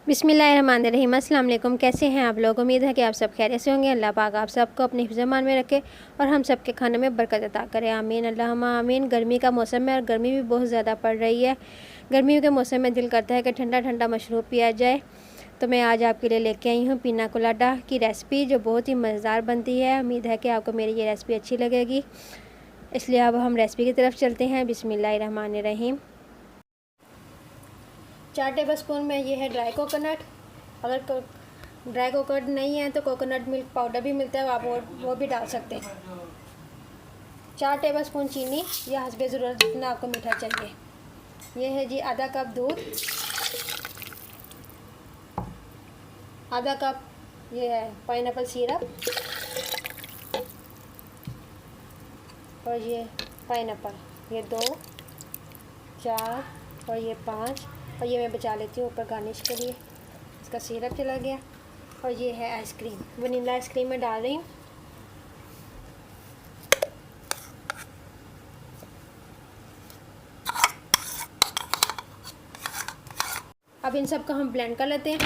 बिस्मिल्लाहिर्रहमानिर्रहीम। अस्सलाम वालेकुम। कैसे हैं आप लोग? उम्मीद है कि आप सब खैरियत से होंगे। अल्लाह पाक आप सबको अपने हिफ्ज़-ए-मान में रखे और हम सब के खाने में बरकत अता करे। आमीन अल्लाहुम्मा आमीन। गर्मी का मौसम है और गर्मी भी बहुत ज़्यादा पड़ रही है। गर्मियों के मौसम में दिल करता है कि ठंडा ठंडा मशरूब पिया जाए, तो मैं आज आपके लिए लेके आई हूँ पीना कोलाडा की रेसिपी, जो बहुत ही मज़ेदार बनती है। उम्मीद है कि आपको मेरी ये रेसिपी अच्छी लगेगी, इसलिए अब हम रेसिपी की तरफ चलते हैं। बिस्मिल्लाहिर्रहमानिर्रहीम। 4 टेबलस्पून में ये है ड्राई कोकोनट। अगर ड्राई कोकोनट नहीं है तो कोकोनट मिल्क पाउडर भी मिलता है, आप वो भी डाल सकते हैं। 4 टेबलस्पून चीनी, या हस्बे ज़रूरत जितना आपको मीठा चाहिए। ये है जी आधा कप दूध, आधा कप ये है पाइनएप्पल सिरप, और ये पाइनएप्पल, ये 2, 4 और ये 5, और ये मैं बचा लेती हूँ ऊपर गार्निश के लिए। इसका सिरप चला गया। और ये है आइसक्रीम, वनीला आइसक्रीम में डाल रही हूँ। अब इन सब को हम ब्लेंड कर लेते हैं।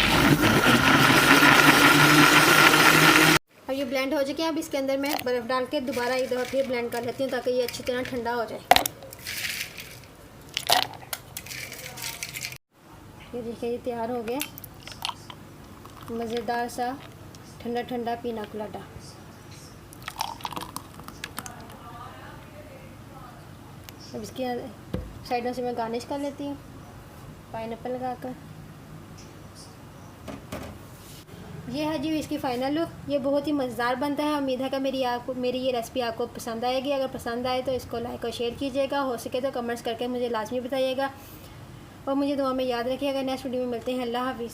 अब ये ब्लेंड हो चुके हैं। अब इसके अंदर मैं बर्फ़ डाल के दोबारा एक दफ़ा फिर ब्लेंड कर लेती हूँ, ताकि ये अच्छी तरह ठंडा हो जाए। ये देखिए, ये तैयार हो गया मज़ेदार सा ठंडा ठंडा पीना कोलाडा। अब इसकी साइडों से मैं गार्निश कर लेती हूँ पाइनएप्पल लगाकर। ये है जी इसकी फ़ाइनल लुक। ये बहुत ही मज़ेदार बनता है। उम्मीद है कि मेरी ये रेसिपी आपको पसंद आएगी। अगर पसंद आए तो इसको लाइक और शेयर कीजिएगा। हो सके तो कमेंट्स करके मुझे लाजमी बताइएगा, और मुझे दुआ में याद रखिएगा। नेक्स्ट वीडियो में मिलते हैं। अल्लाह हाफ़िज़।